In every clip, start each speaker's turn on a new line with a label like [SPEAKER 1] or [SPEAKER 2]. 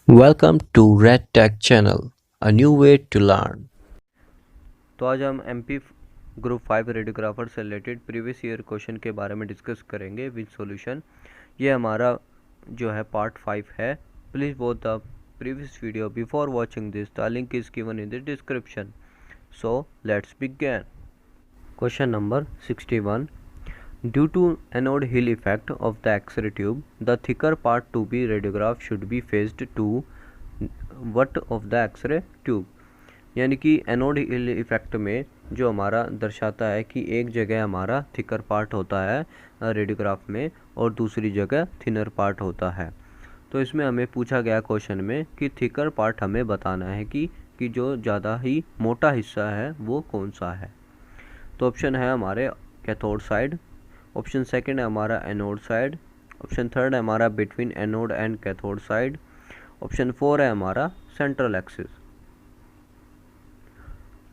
[SPEAKER 1] Welcome to Red Tech Channel, a new way to learn।
[SPEAKER 2] तो आज हम MP group 5 radiographer से related previous year question के बारे में डिस्कस करेंगे विद सॉल्यूशन। ये हमारा जो है पार्ट 5 है। Please watch the previous video before watching this. The link is given in the description. So let's begin. Question number 61। Due to anode Hill effect of the X-ray tube, the thicker part to be radiographed should be faced to what of the X-ray tube। यानी कि anode हिल effect में जो हमारा दर्शाता है कि एक जगह हमारा थिकर पार्ट होता है रेडियोग्राफ में और दूसरी जगह थिनर पार्ट होता है। तो इसमें हमें पूछा गया क्वेश्चन में कि थिकर पार्ट हमें बताना है कि जो ज़्यादा ही मोटा हिस्सा है वो कौन सा है। तो ऑप्शन है हमारे कैथोड साइड, ऑप्शन सेकंड है हमारा एनोड साइड, ऑप्शन थर्ड है हमारा between anode and cathode side, option 4 है हमारा सेंट्रल एक्सिस।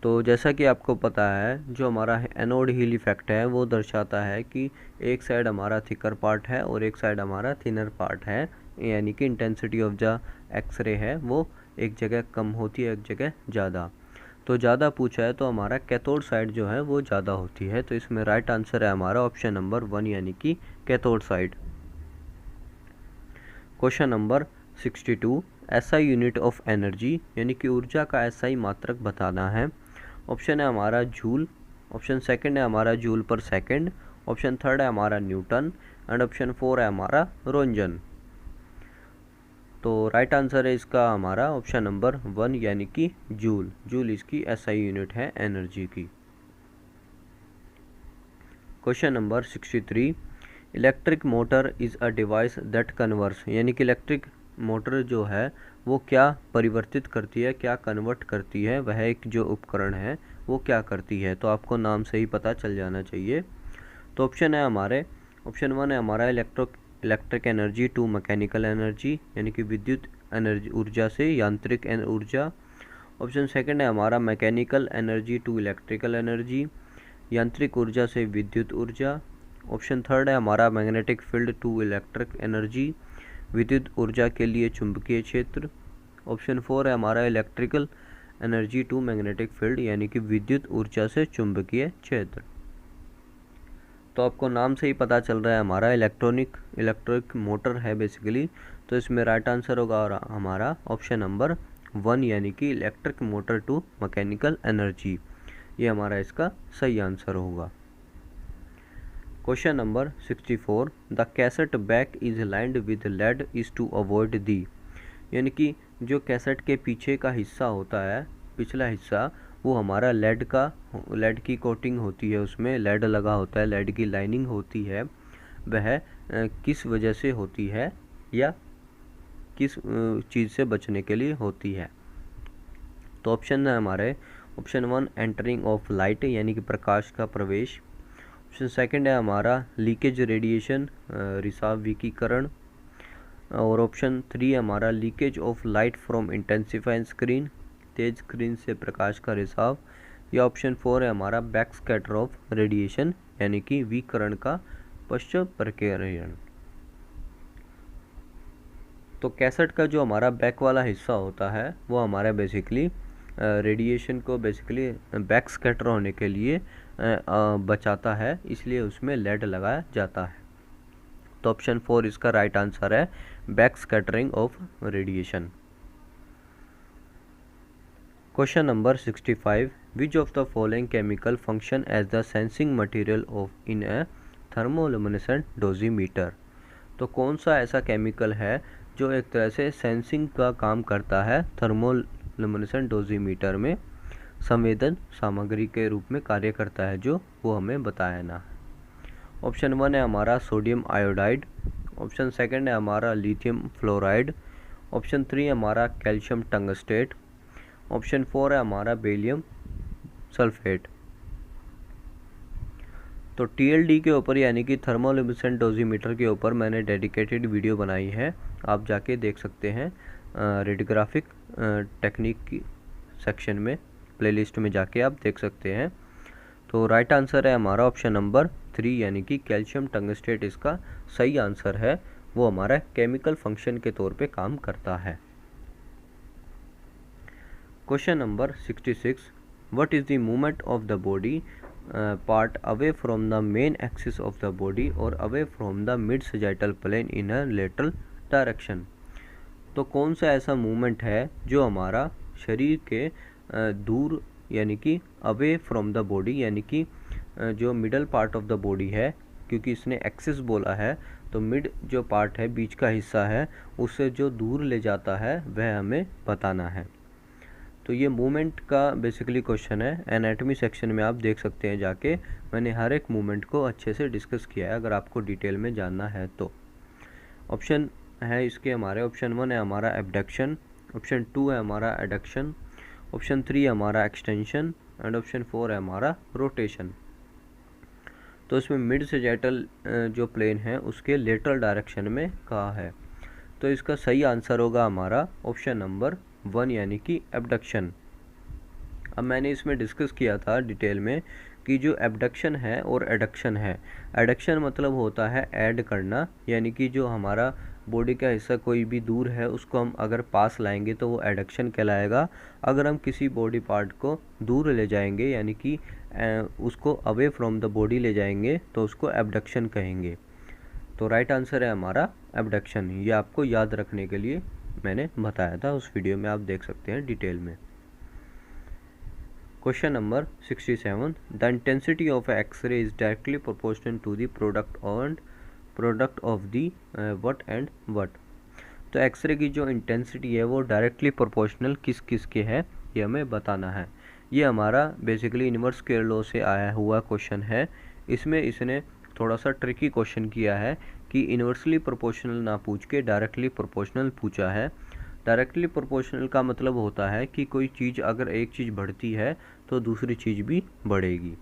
[SPEAKER 2] तो जैसा कि आपको पता है जो हमारा एनोड हील इफेक्ट है वो दर्शाता है कि एक साइड हमारा थिकर पार्ट है और एक साइड हमारा थिनर पार्ट है, यानी कि इंटेंसिटी ऑफ द एक्सरे है वो एक जगह कम होती है एक जगह ज़्यादा। तो ज़्यादा पूछा है तो हमारा कैथोड साइड जो है वो ज़्यादा होती है। तो इसमें राइट आंसर है हमारा ऑप्शन नंबर 1 यानी कि cathode side. Question number 62। SI unit of energy यानी कि ऊर्जा का एसआई मात्रक बताना है। ऑप्शन है हमारा जूल, ऑप्शन सेकंड है हमारा जूल पर सेकंड, ऑप्शन थर्ड है हमारा न्यूटन एंड ऑप्शन 4 है हमारा रोंजन। तो राइट आंसर है इसका हमारा ऑप्शन नंबर 1 यानी कि जूल। जूल इसकी एसआई यूनिट है एनर्जी की। Question number 63। Electric motor is a device that converse यानी कि इलेक्ट्रिक मोटर जो है वो क्या परिवर्तित करती है, क्या कन्वर्ट करती है, वह एक जो उपकरण है वो क्या करती है। तो आपको नाम से ही पता चल जाना चाहिए। तो ऑप्शन है हमारे ऑप्शन 1 है हमारा electric energy to mechanical energy यानी कि विद्युत एनर्जी ऊर्जा से यांत्रिक ऊर्जा। ऑप्शन सेकंड है हमारा mechanical energy to electrical energy, यांत्रिक ऊर्जा से विद्युत ऊर्जा। ऑप्शन थर्ड है हमारा magnetic field to electric energy, विद्युत ऊर्जा के लिए चुंबकीय क्षेत्र। ऑप्शन 4 है हमारा electrical energy to magnetic field यानी कि विद्युत ऊर्जा से चुंबकीय क्षेत्र। तो आपको नाम से ही पता चल रहा है हमारा इलेक्ट्रिक मोटर है बेसिकली। तो इसमें राइट आंसर होगा हमारा ऑप्शन नंबर 1 यानी कि electric motor to mechanical energy. ये हमारा इसका सही आंसर होगा। Question number 64। The cassette back is lined with lead is to avoid the यानी कि जो कैसेट के पीछे का हिस्सा होता है, पिछला हिस्सा, वो हमारा लेड की कोटिंग होती है, उसमें लेड लगा होता है, लेड की लाइनिंग होती है, वह किस वजह से होती है या किस चीज़ से बचने के लिए होती है। तो ऑप्शन है हमारे ऑप्शन 1 एंटरिंग ऑफ लाइट यानी कि प्रकाश का प्रवेश, ऑप्शन सेकंड है हमारा लीकेज रेडिएशन रिसाव विकीकरण, और ऑप्शन 3 है हमारा leakage of light from intensifying screen Tej screen से प्रकाश का रिसाव, या ऑप्शन 4 है हमारा बैक स्कैटर ऑफ रेडिएशन यानी कि विकिरण का पश्चात प्रकीर्णन। तो कैसेट का जो हमारा बैक वाला हिस्सा होता है वो हमारा बेसिकली रेडिएशन को बेसिकली बैक स्कैटर होने के लिए बचाता है, इसलिए उसमें लेड लगाया जाता है। तो ऑप्शन 4 इसका राइट आंसर है back scattering of radiation. Question number 65। Which of the following chemical function as the sensing material of in a thermoluminescent dosimeter. तो कौन सा ऐसा केमिकल है जो एक तरह से सेंसिंग का काम करता है थर्मोल्यूमिनेसेंट डोजीमीटर में, संवेदन सामग्री के रूप में कार्य करता है, जो वो हमें बताया ना। ऑप्शन 1 है हमारा सोडियम आयोडाइड, ऑप्शन सेकंड है हमारा लिथियम फ्लोराइड, ऑप्शन 3 है हमारा कैल्शियम टंगस्टेट, ऑप्शन 4 है हमारा बेरियम सल्फेट। तो टीएलडी के ऊपर यानी कि थर्मोल्यूमिनेसेंट डोजीमीटर के ऊपर मैंने डेडिकेटेड वीडियो बनाई है, आप जाके देख सकते हैं रेडियोग्राफिक टेक्निक की सेक्शन में, प्लेलिस्ट में जाके आप देख सकते हैं। तो राइट आंसर है हमारा ऑप्शन नंबर 3 यानी कि कैल्शियम टंगस्टेट इसका सही आंसर है, वो हमारा केमिकल फंक्शन के तौर पे काम करता है। Question number 66, what is the movement of the body part away from the main axis of the body और away from the mid sagittal plane in a lateral direction. तो कौन सा ऐसा मूवमेंट है जो हमारा शरीर के दूर यानी कि अवे फ्रॉम द बॉडी यानी कि जो middle part of the body है, क्योंकि इसने एक्सिस बोला है तो मिड जो पार्ट है, बीच का हिस्सा है, उससे जो दूर ले जाता है वह हमें बताना है। तो ये मूवमेंट का बेसिकली क्वेश्चन है। एनाटॉमी सेक्शन में आप देख सकते हैं जाके, मैंने हर एक मूवमेंट को अच्छे से डिस्कस किया है अगर आपको डिटेल में जानना है तो। ऑप्शन है इसके हमारे, ऑप्शन 1 है हमारा एबडक्शन, ऑप्शन 2 है हमारा एडक्शन, ऑप्शन 3 है हमारा एक्सटेंशन एंड ऑप्शन 4 है हमारा रोटेशन। तो इसमें मिड सैजिटल जो प्लेन है उसके लेटरल डायरेक्शन में कहा है, तो इसका सही आंसर होगा हमारा ऑप्शन नंबर 1 यानी कि एबडक्शन। अब मैंने इसमें डिस्कस किया था डिटेल में कि जो एबडक्शन है और एडक्शन है, एडक्शन मतलब होता है ऐड करना, यानी कि जो हमारा बॉडी का हिस्सा कोई भी दूर है उसको हम अगर पास लाएंगे तो वो एडक्शन कहलाएगा। अगर हम किसी बॉडी पार्ट को दूर ले जाएंगे यानी कि उसको अवे फ्रॉम द बॉडी ले जाएंगे तो उसको एबडक्शन कहेंगे। तो राइट आंसर है हमारा एबडक्शन। ये आपको याद रखने के लिए मैंने बताया था, उस वीडियो में आप देख सकते हैं डिटेल में। Question number 67, the intensity of x-ray is directly proportional to the product of the what and what. तो एक्सरे की जो इंटेंसिटी है वो डायरेक्टली प्रोपोर्शनल किस किस के है ये हमें बताना है। ये हमारा बेसिकली इनवर्स स्क्वायर लॉ से आया हुआ क्वेश्चन है। इसमें इसने थोड़ा सा ट्रिकी क्वेश्चन किया है कि इन्वर्सली प्रोपोर्शनल ना पूछ के डायरेक्टली प्रोपोर्शनल पूछा है। डायरेक्टली प्रोपोर्शनल का मतलब होता है कि कोई चीज़ अगर एक चीज़ बढ़ती है तो दूसरी चीज़ भी बढ़ेगी।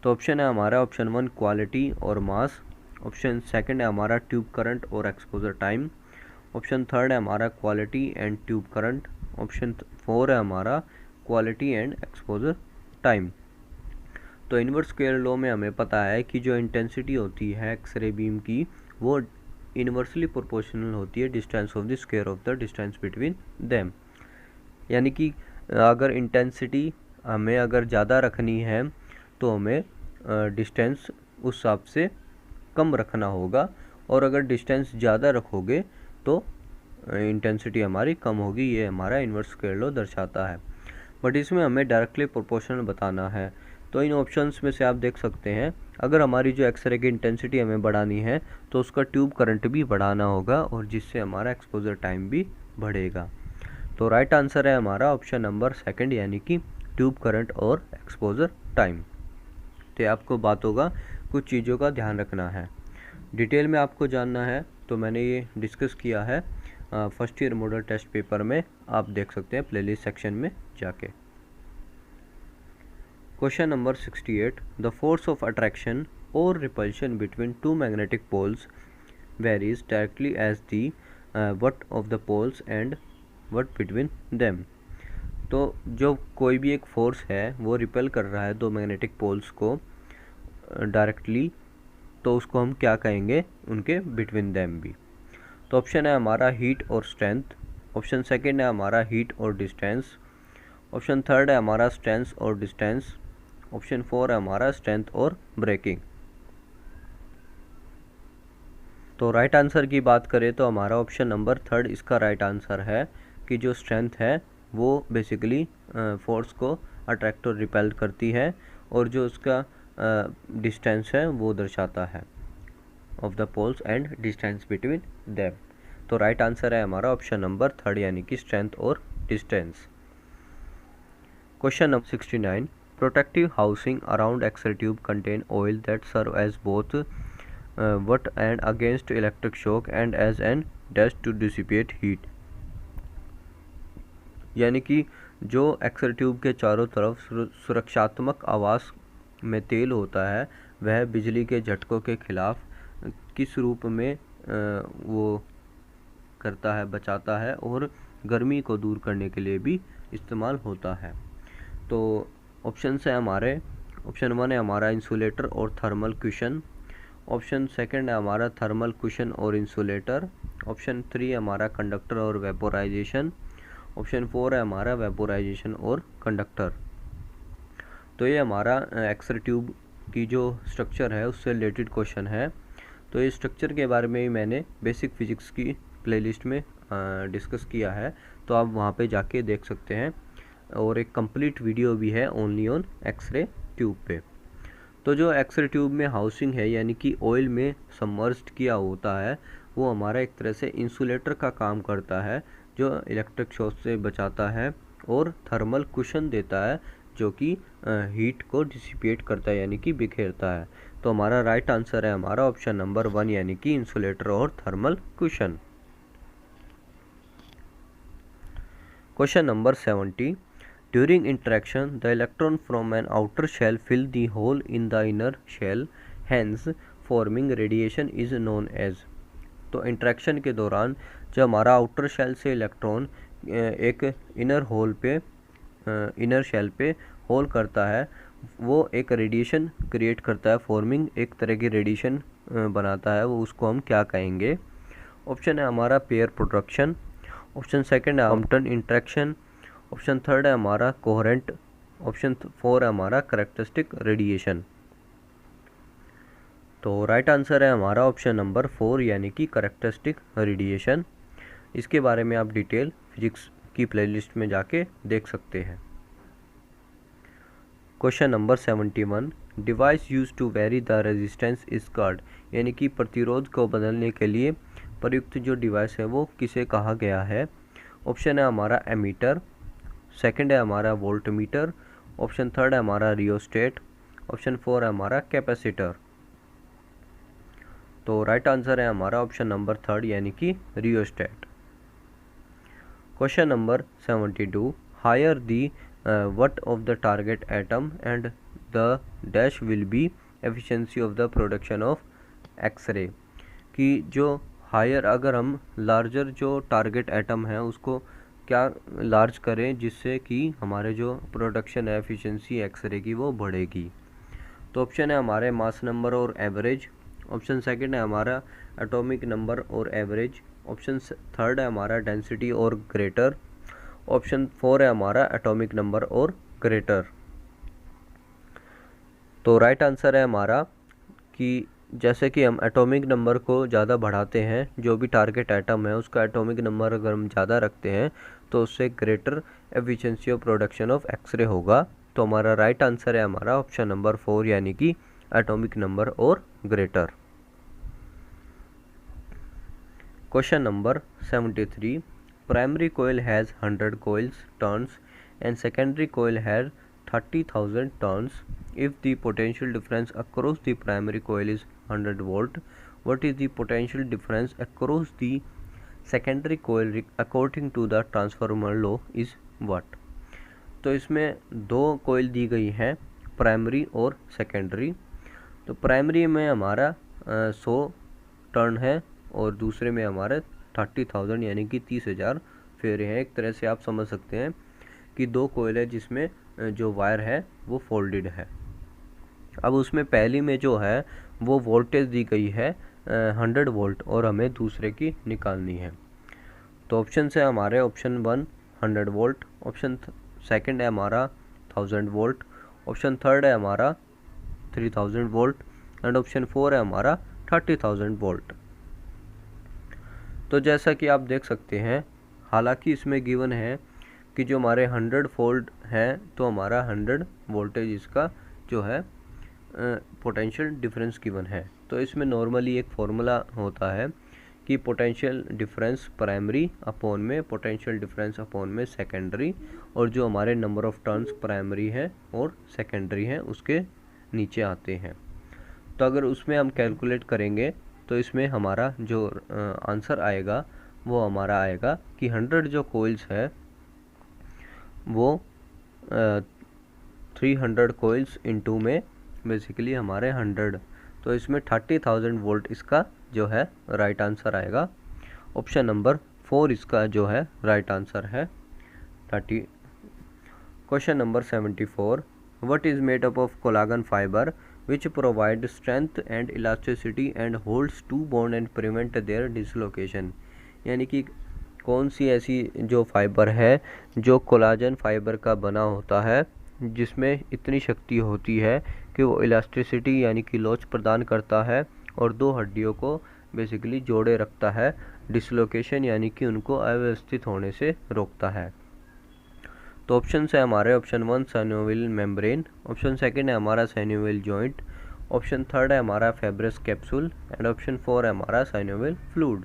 [SPEAKER 2] तो ऑप्शन है हमारा ऑप्शन 1 क्वालिटी और मास, ऑप्शन 2 है हमारा ट्यूब करंट और एक्सपोजर टाइम, ऑप्शन 3 है हमारा quality and tube current, option 4 है हमारा क्वालिटी एंड एक्सपोजर टाइम। तो इनवर्स स्क्वायर लॉ में हमें पता है कि जो इंटेंसिटी होती है एक्सरे बीम की वो इनवर्सली प्रोपोर्शनल होती है distance of the square of the distance between them. यानी कि अगर इंटेंसिटी हमें अगर ज़्यादा रखनी है तो हमें डिस्टेंस उस हिसाब से कम रखना होगा, और अगर डिस्टेंस ज़्यादा रखोगे तो इंटेंसिटी हमारी कम होगी। ये हमारा इनवर्स स्क्वायर लॉ दर्शाता है। बट इसमें हमें डायरेक्टली प्रोपोर्शनल बताना है। तो इन ऑप्शंस में से आप देख सकते हैं, अगर हमारी जो एक्सरे की इंटेंसिटी हमें बढ़ानी है तो उसका ट्यूब करंट भी बढ़ाना होगा और जिससे हमारा एक्सपोजर टाइम भी बढ़ेगा। तो राइट आंसर है हमारा ऑप्शन नंबर 2 यानी कि ट्यूब करंट और एक्सपोजर टाइम। तो आपको बात होगा कुछ चीज़ों का ध्यान रखना है, डिटेल में आपको जानना है तो मैंने ये डिस्कस किया है first year model test paper में, आप देख सकते हैं प्लेलिस्ट सेक्शन में जाके। Question number 68, the force of attraction और repulsion between two magnetic poles varies directly as the what of the poles and what between them. तो जो कोई भी एक फोर्स है वो रिपेल कर रहा है दो मैग्नेटिक पोल्स को डायरेक्टली, तो उसको हम क्या कहेंगे, उनके बिटवीन देम भी। तो ऑप्शन है हमारा हीट और स्ट्रेंथ, ऑप्शन 2 है हमारा हीट और डिस्टेंस, ऑप्शन 3 है हमारा स्ट्रेंथ और डिस्टेंस, ऑप्शन 4 है हमारा स्ट्रेंथ और ब्रेकिंग। तो राइट आंसर की बात करें तो हमारा ऑप्शन नंबर 3 इसका राइट आंसर है कि जो स्ट्रेंथ है वो बेसिकली फोर्स को अट्रैक्ट और रिपेल करती है, और जो उसका डिस्टेंस है वो दर्शाता है of the poles and distance between them. तो राइट आंसर है हमारा ऑप्शन नंबर 3 यानी कि स्ट्रेंथ और distance. Question number 69, protective housing around x-ray tube contain oil that serve as both what and against electric shock and as an dash to dissipate heat। यानी कि जो x ray tube के चारों तरफ सुरक्षात्मक आवास में तेल होता है वह बिजली के झटकों के खिलाफ किस रूप में वो करता है, बचाता है, और गर्मी को दूर करने के लिए भी इस्तेमाल होता है। तो ऑप्शन है हमारे, ऑप्शन 1 है हमारा इंसुलेटर और थर्मल कुशन, ऑप्शन 2 है हमारा थर्मल कुशन और इंसुलेटर, ऑप्शन 3 हमारा कंडक्टर और वेपोराइजेशन, ऑप्शन 4 है हमारा वेपोराइजेशन और कंडक्टर। तो ये हमारा एक्स-रे ट्यूब की जो स्ट्रक्चर है उससे रिलेटेड क्वेश्चन है। तो ये स्ट्रक्चर के बारे में ही मैंने बेसिक फिजिक्स की प्लेलिस्ट में डिस्कस किया है, तो आप वहाँ पे जाके देख सकते हैं, और एक कंप्लीट वीडियो भी है ओनली ऑन एक्स-रे ट्यूब पे। तो जो एक्स-रे ट्यूब में हाउसिंग है यानी कि ऑयल में सबमर्ज्ड किया होता है, वो हमारा एक तरह से इंसुलेटर का काम करता है, जो इलेक्ट्रिक शॉक से बचाता है और थर्मल कुशन देता है, जो कि हीट को डिसिपेट करता है यानी कि बिखेरता है। तो हमारा राइट आंसर है हमारा ऑप्शन नंबर 1 यानी कि इंसुलेटर और thermal cushion. Question number 70, during interaction the electron from an outer shell fill the hole in the inner shell, hence forming radiation is known as. तो इंटरेक्शन के दौरान जब हमारा आउटर शेल से electron एक इनर शेल पे hole करता है, वो एक रेडिएशन क्रिएट करता है, फॉर्मिंग एक तरह की रेडिएशन बनाता है, वो उसको हम क्या कहेंगे। ऑप्शन है हमारा पेयर प्रोडक्शन, ऑप्शन सेकंड है कॉम्पटन इंटरेक्शन, ऑप्शन थर्ड है हमारा कोहेरेंट, ऑप्शन 4 है हमारा कैरेक्टरिस्टिक रेडिएशन। तो राइट आंसर है हमारा ऑप्शन नंबर 4 यानी कि कैरेक्टरिस्टिक रेडिएशन। इसके बारे में आप डिटेल फिजिक्स की प्लेलिस्ट में जाके देख सकते हैं। Question number 71, device use to vary the resistance is called, यानी कि प्रतिरोध को बदलने के लिए प्रयुक्त जो डिवाइस है वो किसे कहा गया है। ऑप्शन है हमारा एमीटर, सेकंड है हमारा वोल्टमीटर, ऑप्शन थर्ड है हमारा रियोस्टेट, ऑप्शन 4 है हमारा कैपेसिटर। तो राइट आंसर है हमारा ऑप्शन नंबर 3 यानी कि rheostat. Question number 72, higher the what of the target atom and the dash will be efficiency of the production of X-ray, कि जो हायर अगर हम लार्जर जो टारगेट एटम है उसको क्या लार्ज करें जिससे कि हमारे जो प्रोडक्शन है एफिशिएंसी एक्सरे की वो बढ़ेगी। तो ऑप्शन है हमारे मास नंबर और एवरेज, ऑप्शन सेकंड है हमारा एटॉमिक नंबर और एवरेज, ऑप्शन थर्ड है हमारा डेंसिटी और ग्रेटर, ऑप्शन 4 है हमारा एटॉमिक नंबर और ग्रेटर। तो राइट आंसर है हमारा कि जैसे कि हम एटॉमिक नंबर को ज़्यादा बढ़ाते हैं, जो भी टारगेट एटम है उसका एटॉमिक नंबर अगर हम ज़्यादा रखते हैं तो उससे greater efficiency of production of x-ray होगा। तो हमारा राइट आंसर है हमारा ऑप्शन नंबर 4 यानी कि एटॉमिक नंबर और greater. Question number 73, primary coil has 100 coils turns and secondary coil has 30,000 turns. If the potential difference across the primary coil is 100 volt, what is the potential difference across the secondary coil according to the transformer law is what? तो इसमें दो कोयल दी गई हैं, primary और secondary. तो primary में हमारा 100 turn है और दूसरे में हमारे 30,000 यानी कि 30,000 फेरे हैं। एक तरह से आप समझ सकते हैं कि दो कोयल है जिसमें जो वायर है वो फोल्डेड है। अब उसमें पहली में जो है वो वोल्टेज दी गई है 100 वोल्ट और हमें दूसरे की निकालनी है। तो ऑप्शन से हमारे ऑप्शन 1 100 वोल्ट, ऑप्शन सेकंड है हमारा 1000 वोल्ट, ऑप्शन थर्ड है हमारा 3000 वोल्ट एंड ऑप्शन 4 है हमारा 30,000 वोल्ट। तो जैसा कि आप देख सकते हैं, हालांकि इसमें गिवन है कि जो हमारे 100 वोल्ट हैं तो हमारा 100 वोल्टेज इसका जो है पोटेंशियल डिफरेंस गिवन है। तो इसमें नॉर्मली एक फॉर्मूला होता है कि पोटेंशियल डिफरेंस प्राइमरी अपॉन में पोटेंशियल डिफरेंस अपॉन में सेकेंडरी, और जो हमारे नंबर ऑफ टर्न्स प्राइमरी है और सेकेंडरी है उसके नीचे आते हैं। तो अगर उसमें हम कैलकुलेट करेंगे तो इसमें हमारा जो आंसर आएगा वो हमारा आएगा कि 100 जो कोइल्स है वो 300 कोइल्स इनटू में बेसिकली हमारे 100, तो इसमें 30,000 वोल्ट इसका जो है राइट आंसर आएगा। ऑप्शन नंबर 4 इसका जो है राइट आंसर है 30। Question number 74, what is made up of collagen fibre which provide strength and elasticity and holds two bond and prevent their dislocation, यानी कि कौन सी ऐसी जो फाइबर है जो कोलाजन फाइबर का बना होता है, जिसमें इतनी शक्ति होती है कि वो इलास्टिसिटी यानी कि लोच प्रदान करता है और दो हड्डियों को बेसिकली जोड़े रखता है, डिसलोकेशन यानी कि उनको अव्यवस्थित होने से रोकता है। तो ऑप्शन है हमारे option 1 synovial membrane, option second है हमारा साइनोवियल जॉइंट, ऑप्शन थर्ड है हमारा फाइब्रस कैप्सूल एंड ऑप्शन 4 है हमारा साइनोवियल फ्लूइड।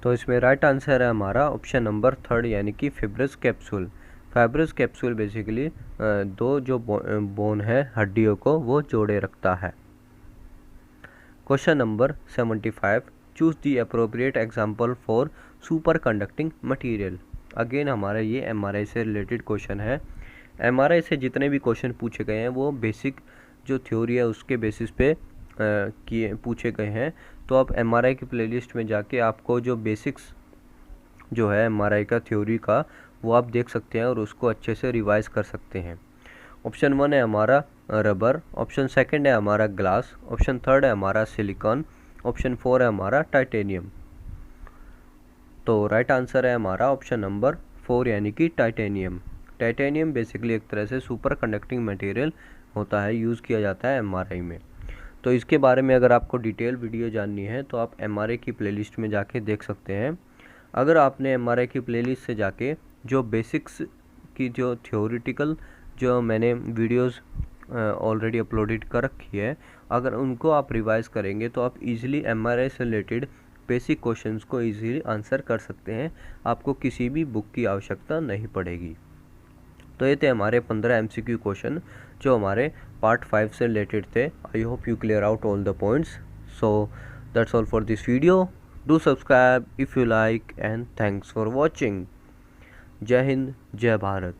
[SPEAKER 2] तो इसमें राइट आंसर है हमारा ऑप्शन नंबर थर्ड यानी कि fibrous capsule. Fibrous capsule basically दो जो बोन है हड्डियों को वो जोड़े रखता है। Question number 75, choose the appropriate example for super conducting material. Again हमारा ये एमआरआई से रिलेटेड क्वेश्चन है। एमआरआई से जितने भी क्वेश्चन पूछे गए हैं वो बेसिक जो थ्योरी है उसके बेसिस पे किए पूछे गए हैं। तो आप एमआरआई की प्लेलिस्ट में जाके आपको जो बेसिक्स जो है एमआरआई का थ्योरी का वो आप देख सकते हैं और उसको अच्छे से रिवाइज कर सकते हैं। ऑप्शन 1 है हमारा रबर, ऑप्शन सेकंड है हमारा ग्लास, ऑप्शन थर्ड है हमारा सिलिकॉन, ऑप्शन 4 है हमारा टाइटेनियम। तो राइट आंसर है हमारा ऑप्शन नंबर 4 यानी कि टाइटेनियम। टाइटेनियम बेसिकली एक तरह से सुपर कंडक्टिंग मटेरियल होता है, यूज़ किया जाता है एमआरआई में। तो इसके बारे में अगर आपको डिटेल वीडियो जाननी है तो आप एमआरआई की प्लेलिस्ट में जाके देख सकते हैं। अगर आपने एमआरआई की प्लेलिस्ट से जाके जो बेसिक्स की जो थ्योरेटिकल जो मैंने वीडियोस ऑलरेडी अपलोडेड कर रखी है, अगर उनको आप रिवाइज करेंगे तो आप इजीली एमआरआई से रिलेटेड बेसिक क्वेश्चंस को इजीली आंसर कर सकते हैं। आपको किसी भी बुक की आवश्यकता नहीं पड़ेगी। तो ये थे हमारे 15 एमसीक्यू क्वेश्चन जो हमारे पार्ट 5 से रिलेटेड थे। I hope you clear out all the points. So that's all for this video. Do subscribe if you like and thanks for watching. जय हिंद, जय भारत।